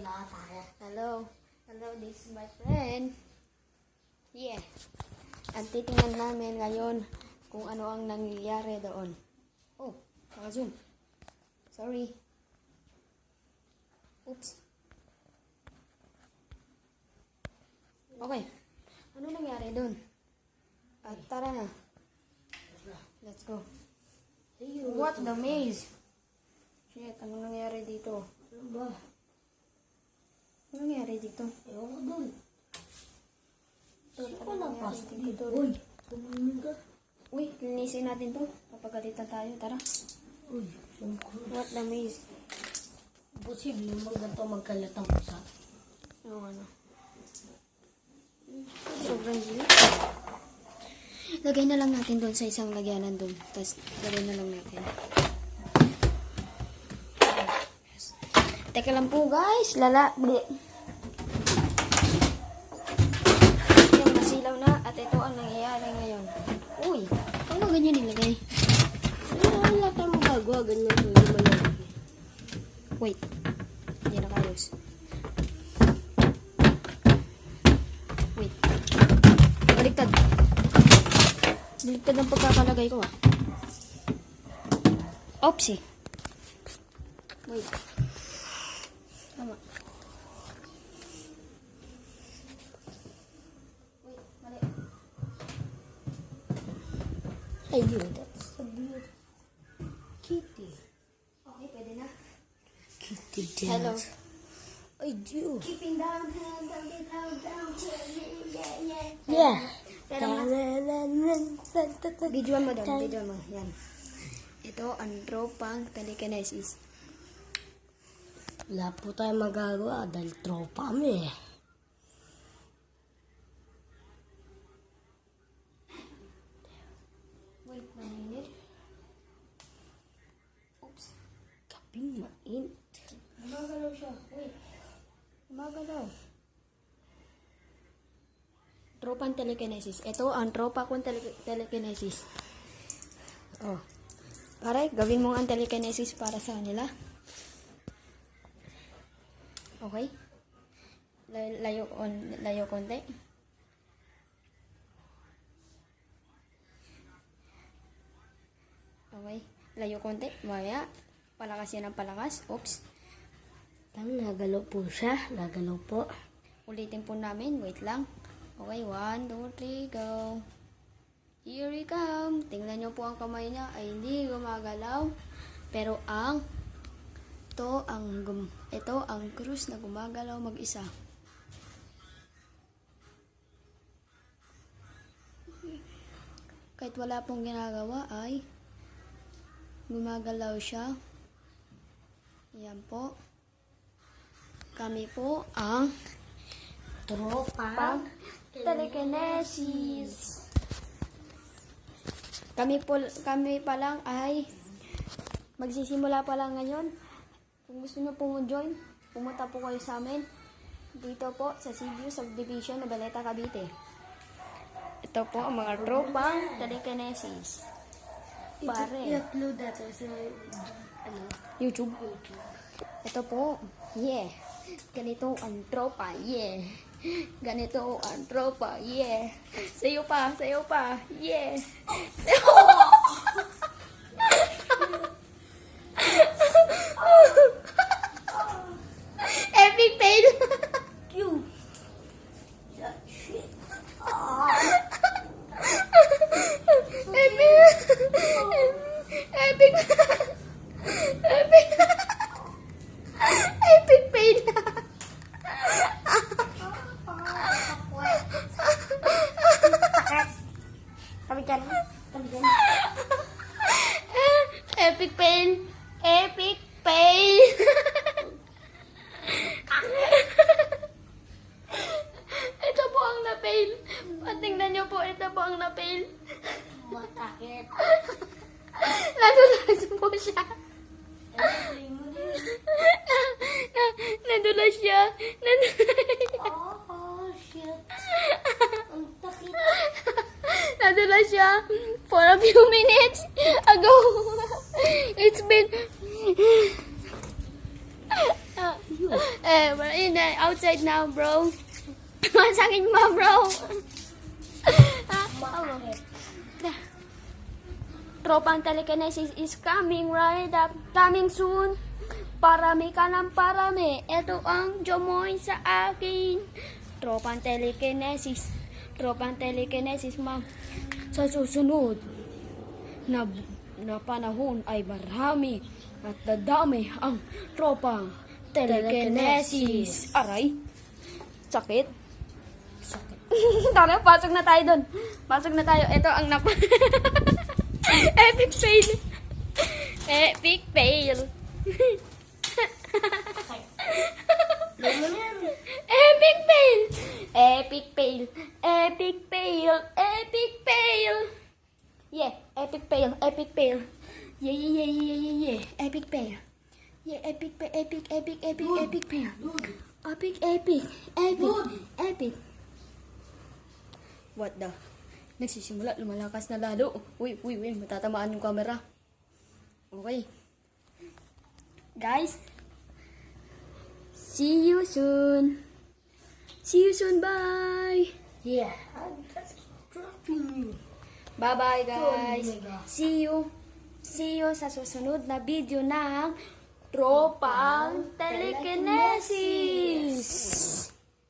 Hello. Hello, this is my friend. Yeah. At titingnan namin ngayon kung ano ang nangyayari doon. Oh, naka-zoom. Sorry. Oops. Okay. Ano nangyari doon? At tara na. Let's go. What the maze? Shit, ano nangyari dito? Ano ba? Ano nangyari dito? Ewan ko dun. Tol, Sino ano nangyari nagpasok dito, dito? Tol? Uy, kumain ka. Uy, linisin natin to. Papagalitan tayo. Tara. Uy, sungkol. What the maze? Posible mo ganito magkalat ang pusa. Yung ano. Sobrang gila. Lagay na lang natin doon sa isang lagyanan doon. Tapos, lagay na lang natin. Teka lang po guys. Yung masilaw na. At ito ang nangyayari ngayon. Uy, ano ganyan nilagay? Wala tayong magagawa. Ganyan ko yung malaki. Wait. Hindi na kayos. Wait. Baliktad. Baliktad ang pagkakalagay ko ah. Oopsie. Wait. Tama. Wait, mali. Ayun, that's a beautiful kitty. Okay, pwede na. Kitty dance. Hello. Ay, Diyo. Keeping down, down, yeah, yeah. Yeah. Pero videoan mo doon, videoan mo. Yan. Ito ang tropang telekinesis. Wala po tayong magagawa dahil tropa kami eh. Wait, 1 minute. Oops. Kaping mainit. Gumagalaw siya. Wait. Gumagalaw. Tropang telekinesis. Ito ang tropa kong telekinesis. Oh. Pare, gawin mo ang telekinesis para sa kanila. Okay? Layo konti. Okay. Layo konti. Maya. Palakas yan ang palakas. Oops. Nagalaw po siya. Nagalaw po. Ulitin po namin. Wait lang. Okay, 1, 2, 3, go. Here we come. Tingnan nyo po ang kamay niya ay hindi gumagalaw. Pero ito ang krus na gumagalaw mag-isa. Kahit wala pong ginagawa ay gumagalaw siya. Yan po. Kami po ang Tropa. telekinesis. Kami pa lang ay magsisimula pa lang ngayon. Kung gusto nyo pong join, pumunta po kayo sa amin dito po sa Cebu Subdivision, Noveleta, Cavite. Ito po ang mga tropang telekinesis. Pare. I-upload natin sa YouTube. Ito po. Yeah. Ganito ang tropa. Yeah. Ganito ang tropa. Yeah. Sayo pa. Sayo pa. Yeah. Epic fail. you. That shit. Epic. Epic. Epic fail. Kami dyan. Kami dyan. Epic fail. Epic fail. Ito po ang na-fail. Patingnan nyo po, ito po ang na-fail. Matakit. Nadulas po siya. Nadulas siya. Oh, shit. Ang takit. Nadulas siya for a few minutes ago. It's been We're in the outside now, bro. Masakit mo, bro. Tropang telekinesis is coming right up. Coming soon. Parami ka ng parami. Ito ang jomoy sa akin. Tropang telekinesis. Tropang telekinesis, ma'am. Sa susunod na panahon ay marami at dadami ang tropang telekinesis. Aray. Sakit. Tara, pasok na tayo dun. Pasok na tayo. Ito ang Epic fail. Epic fail. Epic fail. Epic fail. Epic fail. Epic fail. Yeah, epic fail. Epic fail. Yeah. Epic fail. Yeah, epic fail. Epic fail. Epic. What the? Nagsisimula, lumalakas na lalo. Uy, matatamaan yung camera. Okay. Guys, see you soon. Bye. Yeah. That's dropping you. Bye, guys. See you sa susunod na video ng Tropang Telekinesis.